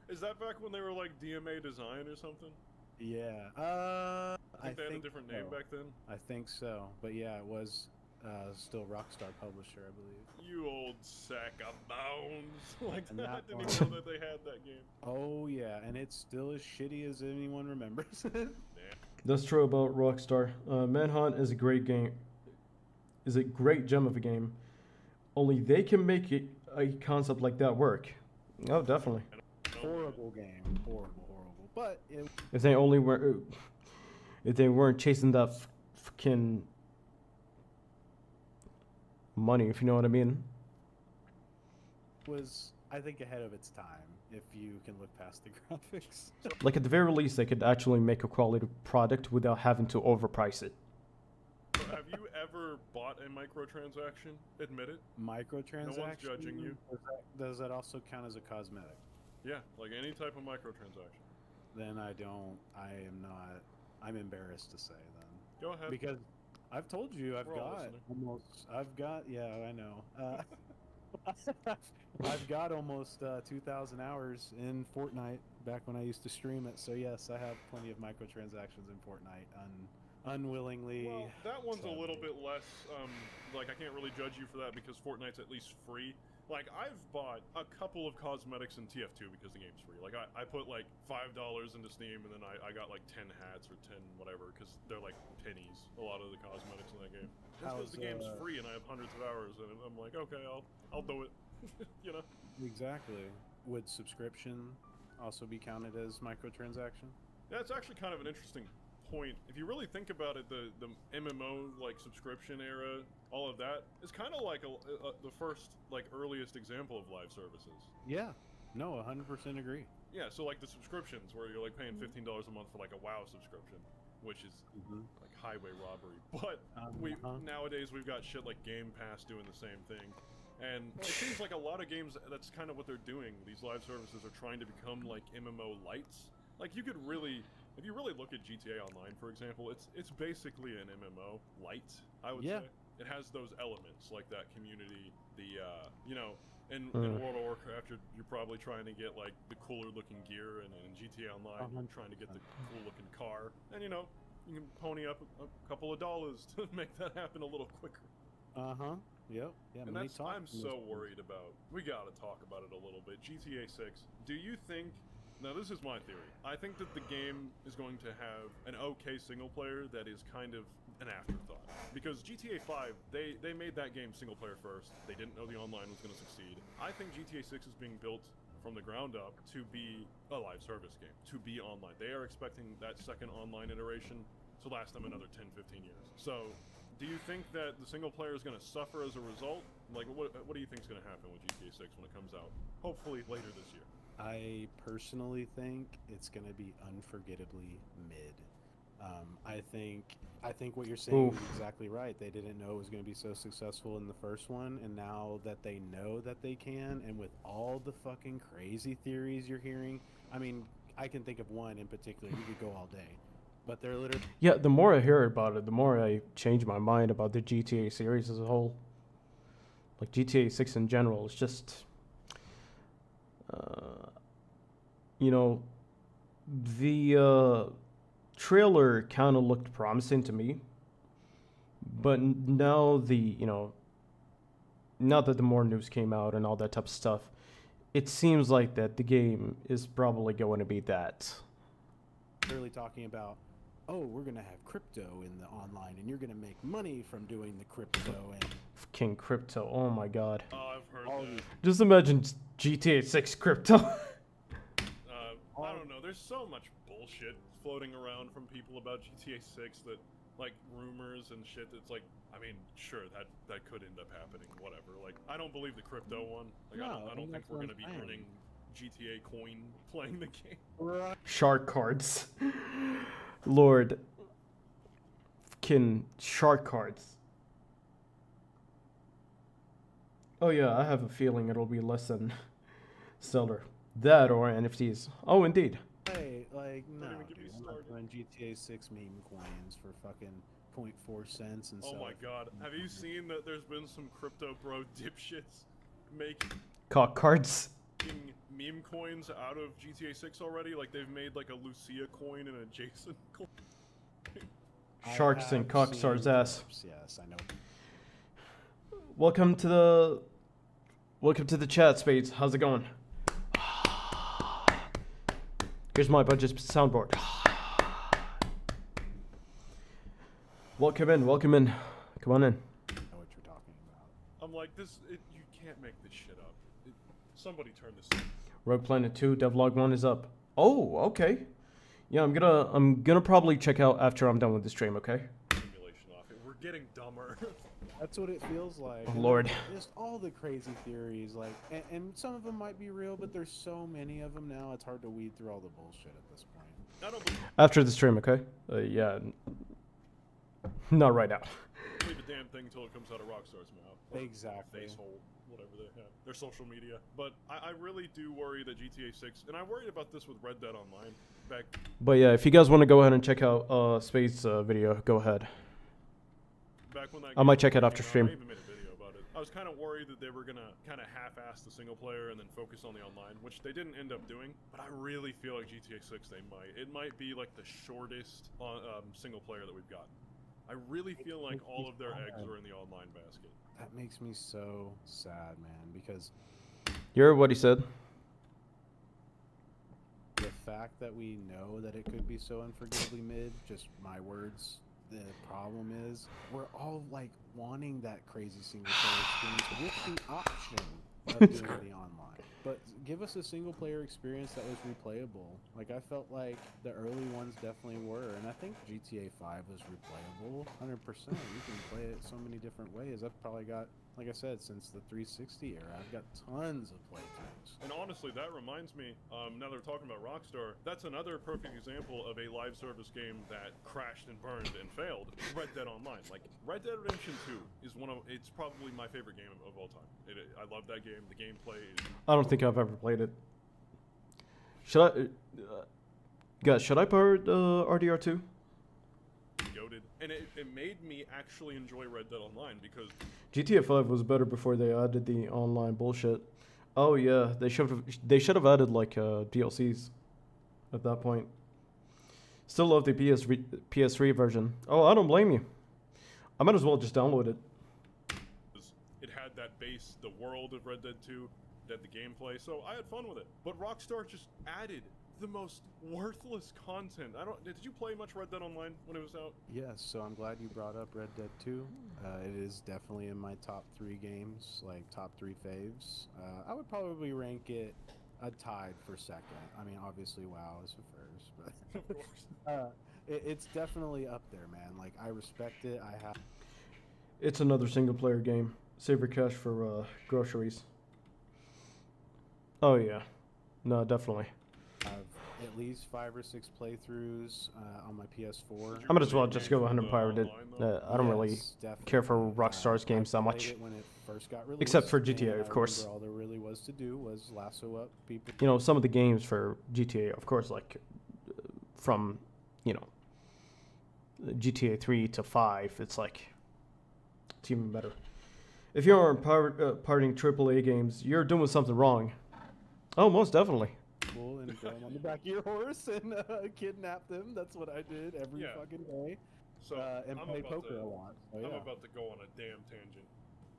Is that back when they were like DMA Design or something? Yeah. I think they had a different name back then. I think so. But yeah, it was still Rockstar publisher, I believe. You old sack of bones. Like, And I that didn't one- even know that they had that game. Oh yeah, and it's still as shitty as anyone remembers it. That's true about Rockstar. Manhunt is a great game. Is a great gem of a game. Only they can make it a concept like that work. Oh, definitely. Horrible game. Horrible. But it If they weren't chasing that fucking money, if you know what I mean. was, I think, ahead of its time, if you can look past the graphics. Like, at the very least, they could actually make a quality product without having to overprice it. Have you ever bought a microtransaction? Admit it. Microtransaction? No one's judging you. Does that also count as a cosmetic? Yeah, like any type of microtransaction. then I am not. I'm embarrassed to say then. Go ahead. Because I've told you We're all listening. Yeah, I know. I've got almost 2,000 hours in Fortnite back when I used to stream it. So yes, I have plenty of microtransactions in Fortnite, unwillingly. Well, that one's sadly. a little bit less, like, I can't really judge you for that because Fortnite's at least free. Like, I've bought a couple of cosmetics in TF2 because the game's free. Like, I put, like, $5 into Steam, and then I got, like, 10 hats or 10 whatever, because they're, like, pennies, a lot of the cosmetics in that game. It's because the game's free, and I have hundreds of hours, and I'm like, okay, I'll do it, you know? Exactly. Would subscription also be counted as microtransaction? Yeah, it's actually kind of an interesting point. If you really think about it, the MMO like subscription era, all of that is kind of like the first like earliest example of live services. Yeah, no, 100% agree. Yeah, so like the subscriptions where you're like paying $15 a month for like a WoW subscription, which is like highway robbery. But nowadays we've got shit like Game Pass doing the same thing. And it seems like a lot of games, that's kind of what they're doing. These live services are trying to become like MMO lights. Like you could really, if you really look at GTA Online, for example, it's basically an MMO light, I would say. It has those elements, like that community, the, you know, in World of Warcraft, you're probably trying to get like the cooler looking gear, and in GTA Online, you're trying to get the cool looking car. And you know, you can pony up a couple of dollars to make that happen a little quicker. Yep. Yeah, and that's, I'm so worried about. We gotta talk about it a little bit. GTA 6, do you think, now this is my theory, I think that the game is going to have an okay single player that is kind of an afterthought. Because GTA 5, they made that game single player first, they didn't know the online was gonna succeed. I think GTA 6 is being built from the ground up to be a live service game, to be online. They are expecting that second online iteration to last them another 10, 15 years. So, do you think that the single player is going to suffer as a result? Like, what do you think is going to happen with GTA 6 when it comes out? Hopefully later this year. I personally think it's going to be unforgettably mid. I think what you're saying is exactly right. They didn't know it was going to be so successful in the first one, and now that they know that they can, and with all the fucking crazy theories you're hearing, I mean, I can think of one in particular. You could go all day. But they're literally... Yeah, the more I hear about it, the more I change my mind about the GTA series as a whole. Like, GTA 6 in general is just... you know, the trailer kind of looked promising to me. But now now that the more news came out and all that type of stuff, it seems like that the game is probably going to be that. Literally talking about, oh, we're going to have crypto in the online, and you're going to make money from doing the crypto. And King crypto, oh my god. Oh, I've heard that. Just imagine GTA 6 crypto. I don't know, there's so much bullshit floating around from people about GTA 6 that, like, rumors and shit that's like, I mean, sure, that could end up happening, whatever. Like, I don't believe the crypto one. Like, no, I don't think we're going to be earning GTA coin playing the game. Shark cards. Lord. Fucking shark cards. Oh yeah, I have a feeling it'll be less than stellar. That or NFTs. Oh, indeed. Hey, like, no, dude, I'm not doing GTA 6 meme coins for fucking 0.4 cents and stuff. Oh my god, have you seen that there's been some crypto bro dipshits making cock cards? Meme coins out of GTA 6 already? Like, they've made like a Lucia coin and a Jason coin. Sharks and cockstar's ass. Yes, I know. Welcome to the chat, Spades. How's it going? Here's my budget soundboard. Welcome in. Come on in. I know what you're talking about. I'm like, you can't make this shit up. Somebody turn this on. Rogue Planet 2, Devlog 1 is up. Oh, okay. Yeah, I'm gonna probably check out after I'm done with the stream, okay? Simulation off. We're getting dumber. That's what it feels like. Oh, Lord. Just all the crazy theories, like, and some of them might be real, but there's so many of them now, it's hard to weed through all the bullshit at this point. After the stream, okay? Yeah. Not right now. Believe a damn thing until it comes out of Rockstar's mouth. Exactly. Facehole, whatever they have. Their social media. But I really do worry that GTA 6, and I worried about this with Red Dead Online. back. But yeah, if you guys want to go ahead and check out Spade's video, go ahead. Back when that I might check it after came out, stream. I even made a video about it. I was kind of worried that they were gonna kind of half-ass the single player and then focus on the online, which they didn't end up doing. But I really feel like GTA 6 they might. It might be like the shortest single player that we've gotten. I really feel like all of their eggs are in the online basket. That makes me so sad, man, because You heard what he said? the fact that we know that it could be so unforgivably mid, just my words, the problem is we're all like wanting that crazy single player experience with the option of doing the online. But give us a single player experience that was replayable. Like I felt like the early ones definitely were, and I think GTA 5 was replayable 100%. You can play it so many different ways. I've probably got, like I said, since the 360 era, I've got tons of playthroughs. And honestly, that reminds me, now that we're talking about Rockstar, that's another perfect example of a live service game that crashed and burned and failed. Red Dead Online. Like, Red Dead Redemption 2 is it's probably my favorite game of all time. I love that game. The gameplay is... I don't think I've ever played it. Should I... guys, should I pirate RDR2? goated. And it made me actually enjoy Red Dead Online because... GTA 5 was better before they added the online bullshit. Oh yeah, they should have added like DLCs at that point. Still love the PS3 version. Oh, I don't blame you. I might as well just download it. It had that base, the world of Red Dead 2, that the gameplay, so I had fun with it. But Rockstar just added the most worthless content. Did you play much Red Dead Online when it was out? Yes, so I'm glad you brought up Red Dead 2. It is definitely in my top 3 games, like top 3 faves. I would probably rank it tied for second. I mean, obviously WoW is for first, but Of course. it's definitely up there, man. Like, I respect it. I have... It's another single player game. Save your cash for groceries. Oh yeah. No, definitely. At least 5 or 6 playthroughs on my PS4. I might as well just go ahead and pirate it. I don't really care for Rockstar's games that much. It when it first got released, Except for and GTA, I of course. remember all there really was to do was lasso up people. You know, some of the games for GTA, of course, like from, you know, GTA 3 to 5, it's like, it's even better. If you aren't pirating AAA games, you're doing something wrong. Oh, most definitely. And throw them on the back of your horse and kidnap them. That's what I did every fucking day. So and play poker a lot. So, yeah. I'm about to go on a damn tangent.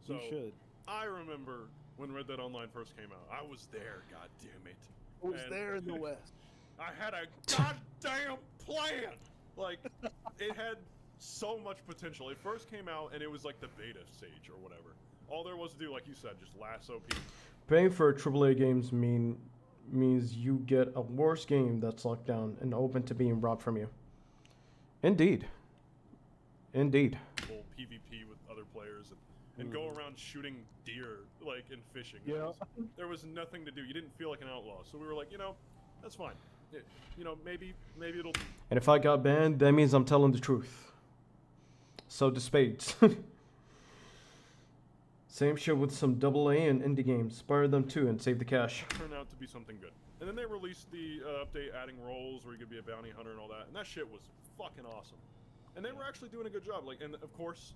So You should. I remember when Red Dead Online first came out. I was there, god damn it. I was there in the West. I had a goddamn plan! Like, it had so much potential. It first came out and it was like the beta stage or whatever. All there was to do, like you said, just lasso people. Paying for AAA games means you get a worse game that's locked down and open to being robbed from you. Indeed. Indeed. PvP with other players and go around shooting deer, like, and fishing. Yeah. There was nothing to do. You didn't feel like an outlaw. So we were like, you know, that's fine. You know, maybe it'll... And if I got banned, that means I'm telling the truth. So do Spades. Same shit with some AA and indie games. Spire them too and save the cash. Turned out to be something good. And then they released the update adding roles where you could be a bounty hunter and all that. And that shit was fucking awesome. And they were actually doing a good job. Like, and of course,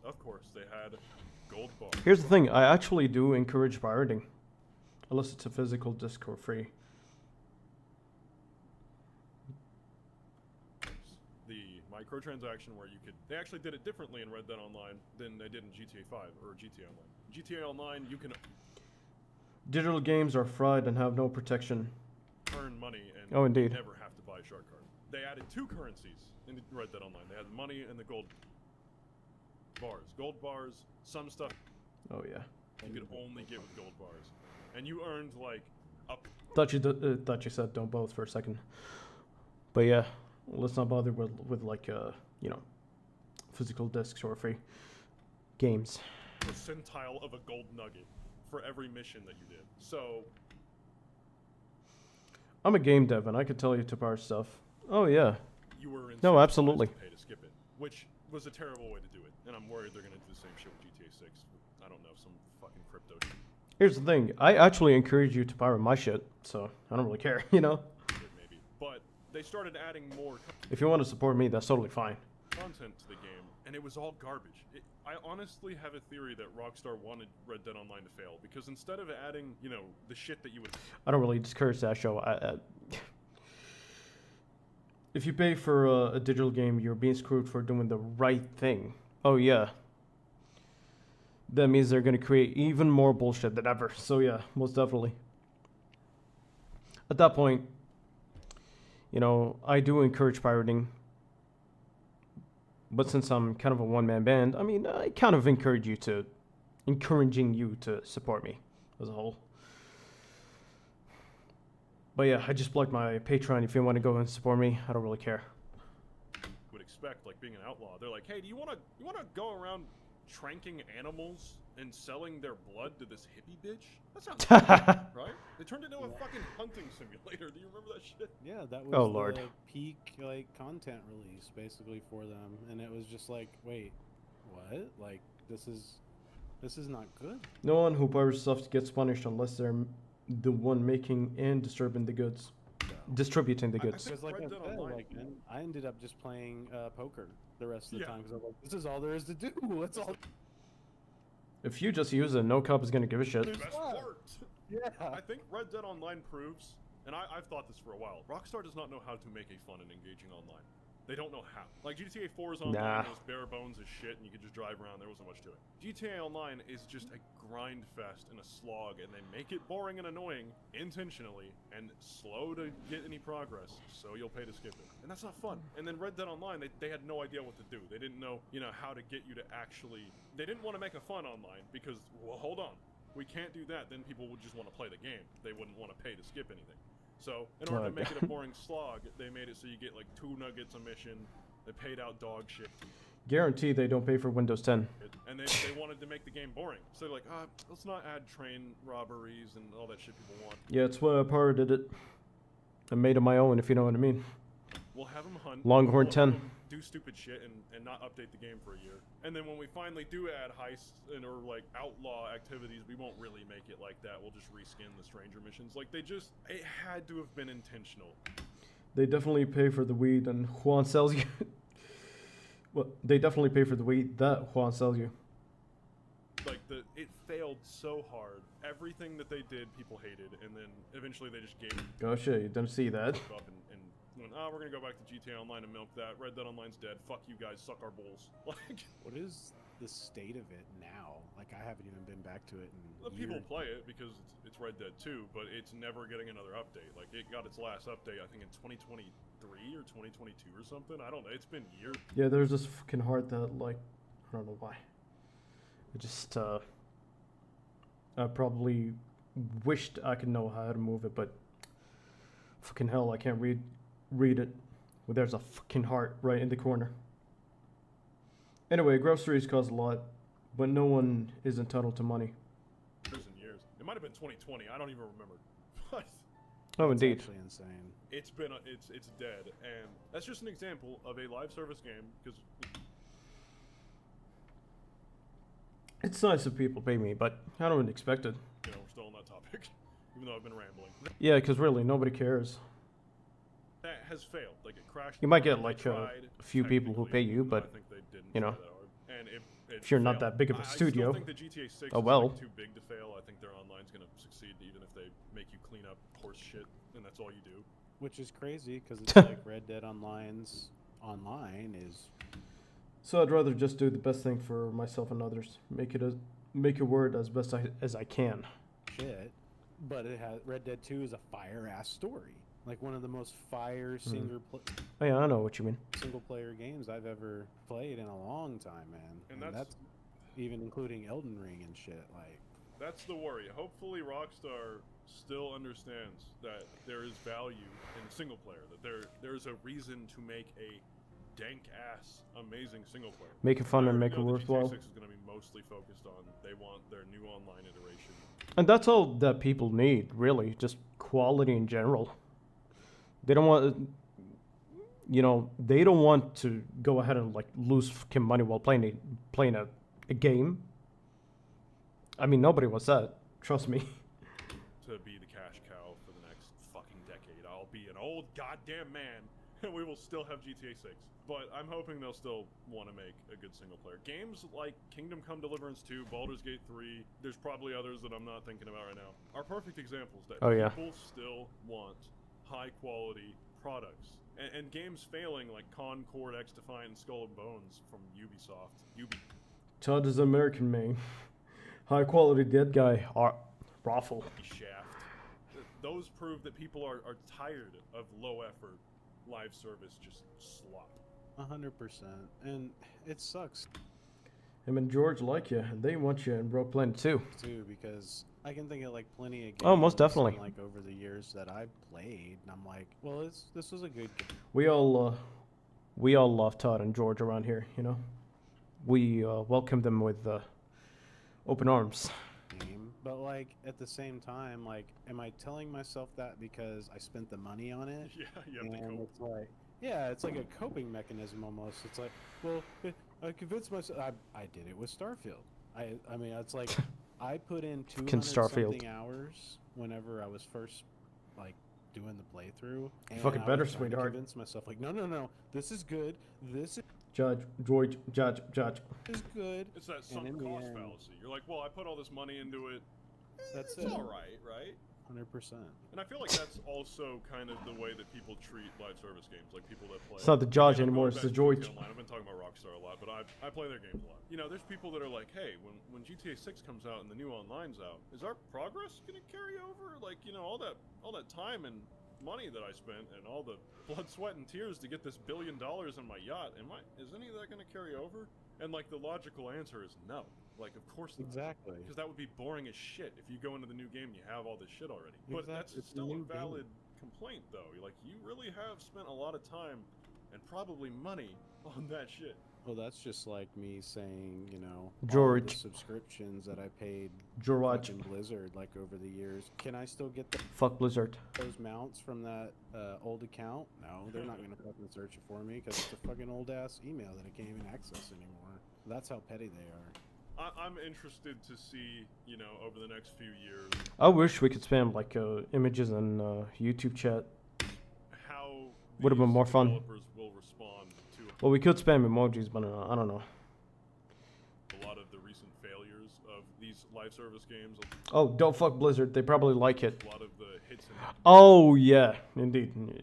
they had gold bars. Here's the thing. I actually do encourage pirating. Unless it's a physical disc or free. The microtransaction where you could... They actually did it differently in Red Dead Online than they did in GTA 5 or GTA Online. GTA Online, you can Digital games are fried and have no protection. earn money and Oh, indeed. never have to buy a shark card. They added 2 currencies in Red Dead Online. They had money and the gold bars. Gold bars, some stuff Oh yeah. you could only get with gold bars. And you earned like up. Thought you said don't both for a second. But yeah, let's not bother with like you know, physical discs or free games. Percentile of a gold nugget for every mission that you did. So I'm a game dev and I could tell you to pirate stuff. Oh yeah. you were No, incentivized absolutely. to pay to skip it, which was a terrible way to do it. And I'm worried they're gonna do the same shit with GTA 6. I don't know, some fucking crypto shit. Here's the thing. I actually encourage you to pirate my shit, so I don't really care, you know? Maybe. But they started adding more If you want to support me, that's totally fine. content to the game, and it was all garbage. I honestly have a theory that Rockstar wanted Red Dead Online to fail, because instead of adding, you know, the shit that you would... I don't really discourage that show. If you pay for a digital game, you're being screwed for doing the right thing. Oh yeah. That means they're going to create even more bullshit than ever. So yeah, most definitely. At that point, you know, I do encourage pirating. But since I'm kind of a one-man band, I mean, I kind of encouraging you to support me as a whole. But yeah, I just plugged my Patreon. If you want to go and support me, I don't really care. Would expect, like being an outlaw. They're like, hey, do you want to go around tranking animals and selling their blood to this hippie bitch? That sounds fun, right? They turned into a fucking hunting simulator. Do you remember that shit? Yeah, that was Oh, Lord. the peak like content release basically for them, and it was just like, wait, what? Like this is not good. No one who pirates stuff gets punished unless they're the one making and distributing the goods. Distributing the goods. Because like I Red Dead said, Online- like, man, I ended up just playing poker the rest of the Yeah. time because I was like, this is all there is to do. That's all. If you just use it, no cop is gonna give a shit. Best part. Yeah. I think Red Dead Online proves, and I've thought this for a while, Rockstar does not know how to make a fun and engaging online. They don't know how. Like GTA 4's online Nah. was bare bones as shit, and you could just drive around. There wasn't much to it. GTA Online is just a grind fest and a slog, and they make it boring and annoying intentionally, and slow to get any progress, so you'll pay to skip it. And that's not fun. And then Red Dead Online, they had no idea what to do. They didn't know, you know, how to get you to actually... They didn't want to make a fun online because, well, hold on. We can't do that, then people would just want to play the game. They wouldn't want to pay to skip anything. So, in order to make it a boring slog, they made it so you get like 2 nuggets a mission. They paid out dog shit. Guarantee they don't pay for Windows 10. And they wanted to make the game boring. So they're like, let's not add train robberies and all that shit people want. Yeah, it's why I pirated it. I made it my own, if you know what I mean. We'll have them hunt. Longhorn we'll 10. have 'em do stupid shit and not update the game for a year. And then when we finally do add heists and or like outlaw activities, we won't really make it like that. We'll just reskin the stranger missions. Like it had to have been intentional. They definitely pay for the weed and Juan sells you. Well, they definitely pay for the weed that Juan sells you. Like it failed so hard. Everything that they did, people hated, and then eventually they just gave Oh shit, you didn't see that. up and went, we're gonna go back to GTA Online and milk that. Red Dead Online's dead. Fuck you guys, suck our balls. Like, What is the state of it now? Like I haven't even been back to it in people years. play it because it's Red Dead 2, but it's never getting another update. Like it got its last update, I think, in 2023 or 2022 or something. I don't know. It's been years. Yeah, there's this fucking heart that, like, I don't know why. It just, I probably wished I could know how to move it, but fucking hell, I can't read it. Well, there's a fucking heart right in the corner. Anyway, groceries cost a lot, but no one is entitled to money. Years and years. It might have been 2020. I don't even remember. But Oh, It's indeed. actually insane. it's been it's dead, and that's just an example of a live service game because It's nice if people pay me, but I don't expect it. you know we're still on that topic, even though I've been rambling. Yeah, because really, nobody cares. That has failed. Like it crashed. You might get, They like, tried, a few people who technically, pay you, I but, think they didn't you know, try that hard. And it if you're not failed. that big of a I studio, still think the GTA 6 oh is well. like, too big to fail. I think their online's gonna succeed even if they make you clean up horse shit, and that's all you do. Which is crazy because it's like Red Dead Online's online is So I'd rather just do the best thing for myself and others. Make it word as best as I can. shit, but it has Red Dead 2 is a fire ass story. Like one of the most fire single Oh yeah, I know what you mean. player games I've ever played in a long time, man. And And that's- that's even including Elden Ring and shit. Like That's the worry. Hopefully, Rockstar still understands that there is value in single player. That there is a reason to make a dank ass amazing single player. Make it fun I and already make it know that worthwhile. GTA 6 is going to be mostly focused on they want their new online iteration. And that's all that people need, really. Just quality in general. They don't want, you know, they don't want to go ahead and like lose fucking money while playing a game. I mean, nobody wants that. Trust me. To be the cash cow for the next fucking decade. I'll I'll be an old goddamn man, and we will still have GTA 6. But I'm hoping they'll still want to make a good single-player. Games like Kingdom Come Deliverance 2, Baldur's Gate 3, there's probably others that I'm not thinking about right now, are perfect examples that people still want high-quality products. And games failing like Concord, X Defiant, and Skull and Bones from Ubisoft. Todd is American, man. High-quality dead guy. Raffle. Shaft. Those prove that people are tired of low-effort live service just slop. 100%, and it sucks. Him and George like you, and they want you in Rogue Planet too. Because I can think of like plenty of games. Oh, most definitely. Like over the years that I've played, and I'm like, well, this was a good game. We all love Todd and George around here. You know, we welcome them with open arms. But like at the same time, like, am I telling myself that because I spent the money on it? Yeah, you have to cope. It's like, yeah, it's like a coping mechanism almost. It's like, well, I convinced myself. I did it with Starfield. I mean, it's like I put in 200-something hours whenever I was first like doing the playthrough. And fucking better, I sweetheart. Convinced myself like, no, this is good. This is Judge. is good. It's that sunk cost fallacy. You're like, well, I put all this money into it. That's it's all right? 100%. And I feel like that's also kind of the way that people treat live service games, like people that play. It's not the Judge anymore, it's the George. I've been talking about Rockstar a lot, but I play their games a lot. You know, there's people that are like, hey, when GTA 6 comes out and the new online's out, is our progress gonna carry over? Like, you know, all that time and money that I spent and all the blood, sweat, and tears to get this $1 billion on my yacht, is any of that gonna carry over? And like the logical answer is no. Like, of course not. Exactly. Because that would be boring as shit if you go into the new game and you have all this shit already. But that's it's still a valid complaint, though. You're like, you really have spent a lot of time and probably money on that shit. Well, that's just like me saying, you know, George. all the subscriptions that I paid George. fucking Blizzard like over the years. Can I still get Fuck Blizzard. those mounts from that old account? No, they're not gonna fucking search it for me because it's a fucking old ass email that I can't even access anymore. That's how petty they are. I'm interested to see, you know, over the next few years. I wish we could spam like images and YouTube chat. How would have been more fun. Developers will respond to. Well, we could spam emojis, but I don't know. A lot of the recent failures of these live service games. Oh, don't fuck Blizzard. They probably like it. A lot of the hits and oh yeah, indeed. Misses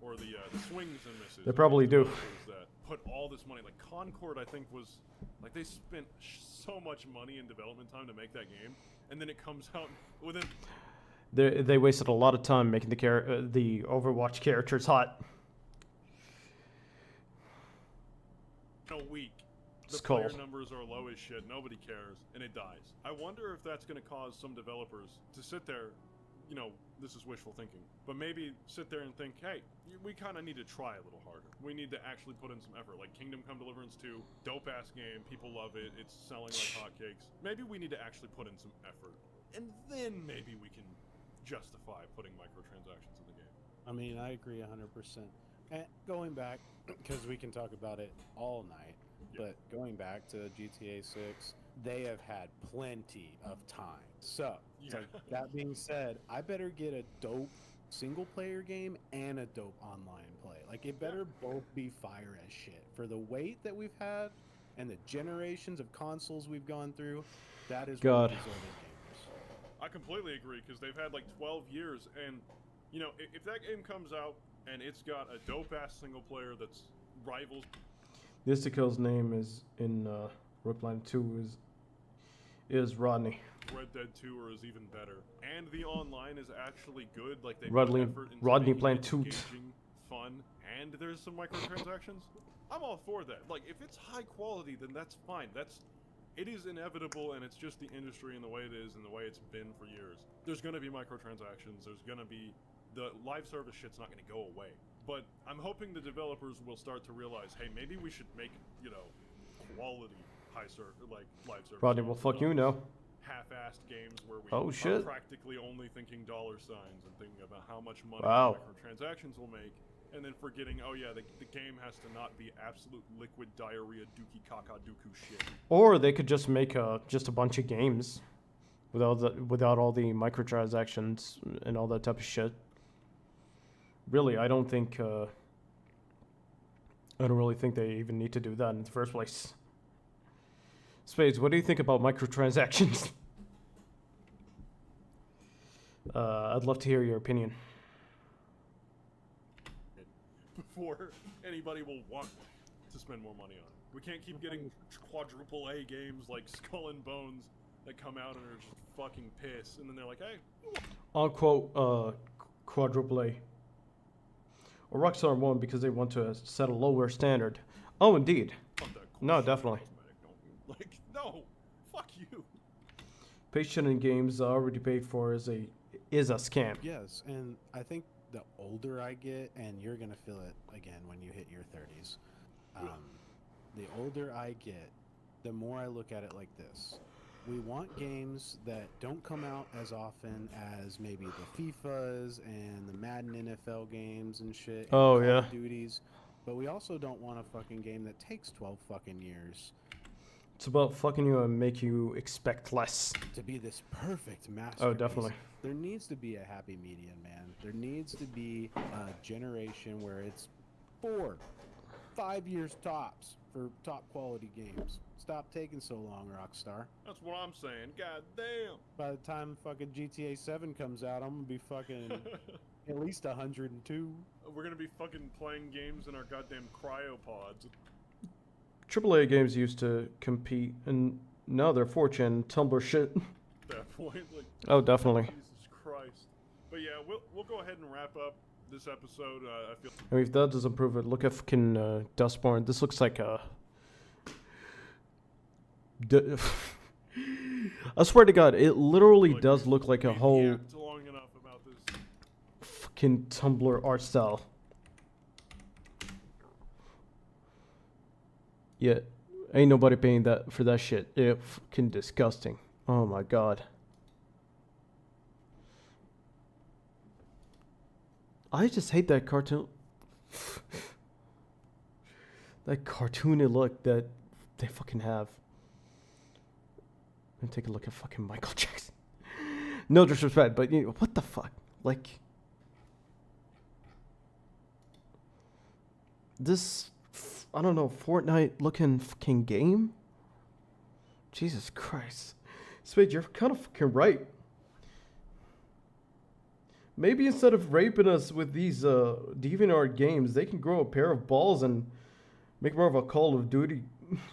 or the swings and misses. They probably do. That put all this money, like Concord, I think was like they spent so much money in development time to make that game, and then it comes out within. They wasted a lot of time making the Overwatch characters hot. In a week, the It's player cold. numbers are low as shit. Nobody cares, and it dies. I wonder if that's going to cause some developers to sit there. You know, this is wishful thinking, but maybe sit there and think, hey, we kind of need to try a little harder. We need to actually put in some effort. Like Kingdom Come Deliverance 2, dope-ass game, people love it, it's selling like hotcakes. Maybe we need to actually put in some effort, and then maybe we can justify putting microtransactions in the game. I mean, I agree 100%. And going back, because we can talk about it all night, but going back to GTA 6, they have had plenty of time. So, that being said, I better get a dope single-player game and a dope online play. Like, it better both be fire as shit. For the wait that we've had and the generations of consoles we've gone through, that is what we deserve as gamers. I completely agree, because they've had like 12 years, and, you know, if that game comes out and it's got a dope-ass single-player that's rivals... Mystical's name is in Rogue Planet 2 is Rodney. Red Dead 2 is even better, and the online is actually good. Like they Rodney playing Toot. Engaging, fun, and there's some microtransactions. I'm all for that. Like if it's high quality, then that's fine. It is inevitable, and it's just the industry and the way it is and the way it's been for years. There's gonna be microtransactions. There's gonna be the live service shit's not gonna go away. But I'm hoping the developers will start to realize, hey, maybe we should make, you know, quality live service. Rodney, well, fuck you, no. Half-assed games where we are practically only thinking dollar signs and thinking about how much money microtransactions will make, and then forgetting, oh yeah, the game has to not be absolute liquid diarrhea dookie caca dooku shit. Or they could just make just a bunch of games without all the microtransactions and all that type of shit. Really, I don't really think they even need to do that in the first place. Spades, what do you think about microtransactions? I'd love to hear your opinion. Before anybody will want to spend more money on it. We can't keep getting quadruple A games like Skull and Bones that come out and are just fucking piss, and then they're like, hey. Unquote, quadruple A. Or Rockstar won because they want to set a lower standard. Oh, indeed. No, definitely. Like, no, fuck you. Patient in games already paid for is a scam. Yes, and I think the older I get, and you're gonna feel it again when you hit your 30s. The older I get, the more I look at it like this. We want games that don't come out as often as maybe the FIFAs and the Madden NFL games and shit. And Call of Duties, but we also don't want a fucking game that takes 12 fucking years. It's about fucking you and make you expect less. To be this perfect masterpiece. Oh, definitely. There needs to be a happy median, man. There needs to be a generation where it's 4-5 years tops for top quality games. Stop taking so long, Rockstar. That's what I'm saying. God damn. By the time fucking GTA 7 comes out, I'm gonna be fucking at least 102. We're gonna be fucking playing games in our goddamn cryopods. AAA games used to compete, and now they're 4chan Tumblr shit. At that point, like. Oh, definitely. Jesus Christ. But yeah, we'll go ahead and wrap up this episode. I feel. I mean, if that doesn't prove it, look at fucking Dustborn. This looks like a. I swear to God, it literally does look like a whole long enough about this. fucking Tumblr art style. Yeah, ain't nobody paying that for that shit. It's fucking disgusting. Oh my God. I just hate that cartoon. That cartoony look that they fucking have. And take a look at fucking Michael Jackson. No disrespect, but you know, what the fuck? Like, this, I don't know, Fortnite looking fucking game? Jesus Christ. Spade, you're kind of fucking right. Maybe instead of raping us with these DeviantArt games, they can grow a pair of balls and make more of a Call of Duty,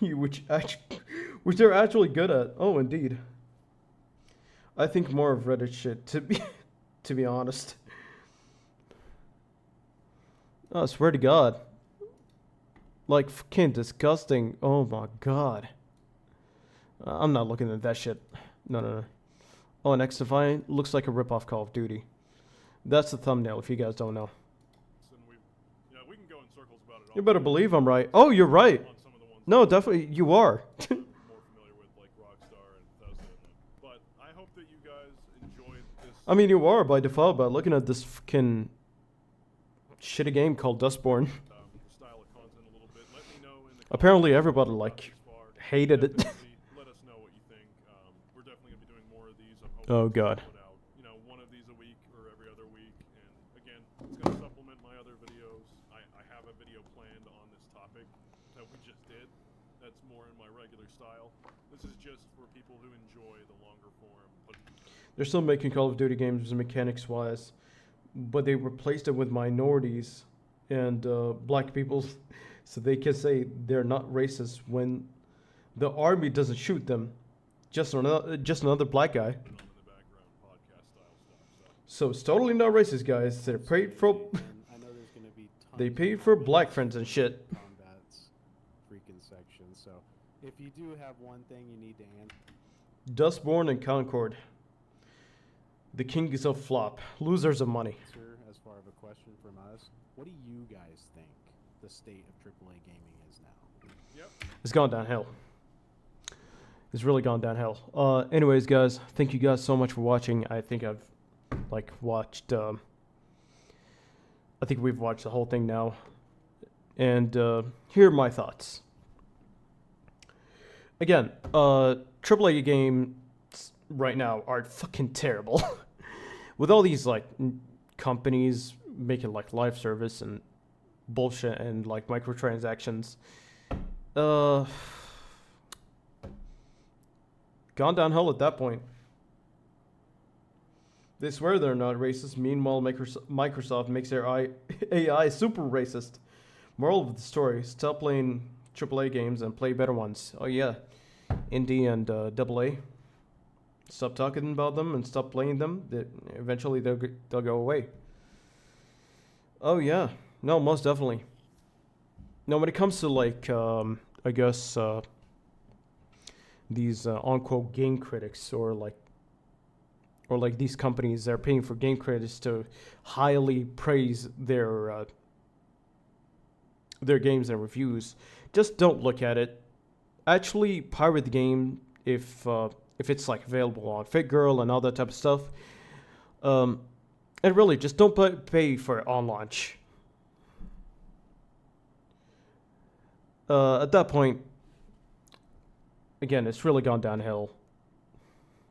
which they're actually good at. Oh, indeed. I think more of Reddit shit, to be honest. Oh, I swear to God. Like, fucking disgusting. Oh my God. I'm not looking at that shit. No. Oh, and Xify looks like a rip-off Call of Duty. That's the thumbnail, if you guys don't know. We can go in circles about it all. You better believe I'm right. Oh, you're right. No, definitely, you are. More familiar with like Rockstar and Bethesda, but I hope that you guys enjoyed this. I mean, you are by default, but looking at this fucking shitty game called Dustborn. Style of content a little bit. Let me know in the Apparently, everybody like hated it. Let us know what you think. We're definitely gonna be doing more of these. I'm hoping Oh God. put out, one of these a week or every other week. And again, it's gonna supplement my other videos. I have a video planned on this topic that we just did. That's more in my regular style. This is just for people who enjoy the longer form. They're still making Call of Duty games mechanics-wise, but they replaced it with minorities and black people, so they can say they're not racist when the army doesn't shoot them. Just another black guy. So it's totally not racist, guys. They're paid for. I know there's gonna be tons They paid for black friends and shit. combat's freaking section. So if you do have one thing you need to answer. Dustborn and Concord. The kings of flop. Losers of money. As far of a question from us, what do you guys think the state of AAA gaming is now? Yep. It's gone downhill. It's really gone downhill. Anyways, guys, thank you guys so much for watching. I think I've watched. I think we've watched the whole thing now, and here are my thoughts. Again, AAA games right now are fucking terrible. With all these like companies making like live service and bullshit and like microtransactions, gone downhill at that point. They swear they're not racist. Meanwhile, Microsoft makes their AI super racist. Moral of the story: stop playing AAA games and play better ones. Oh yeah, indie and AA. Stop talking about them and stop playing them. Eventually, they'll go away. Oh yeah, no, most definitely. Now, when it comes to like, I guess these unquote game critics or like these companies that are paying for game critics to highly praise their games and reviews, just don't look at it. Actually, pirate the game if it's like available on FitGirl and all that type of stuff. And really, just don't pay for it on launch. At that point, again, it's really gone downhill.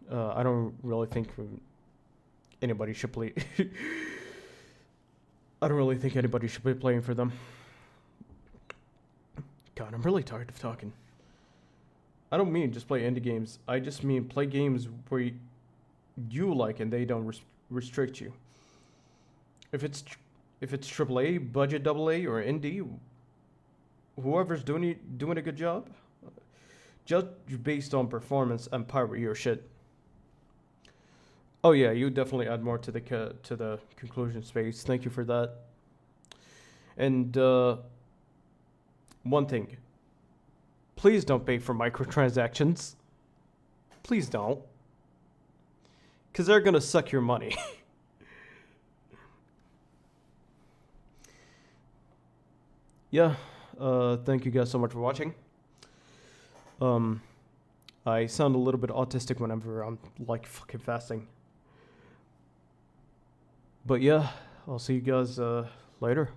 I don't really think anybody should play. I don't really think anybody should be playing for them. God, I'm really tired of talking. I don't mean just play indie games. I just mean play games where you like and they don't restrict you. If it's AAA, budget AA, or indie, whoever's doing a good job, judge based on performance and pirate your shit. Oh yeah, you definitely add more to the conclusion space. Thank you for that. And one thing, please don't pay for microtransactions. Please don't, because they're gonna suck your money. Yeah. Thank you guys so much for watching. I sound a little bit autistic whenever I'm like fucking fasting. But yeah, I'll see you guys later.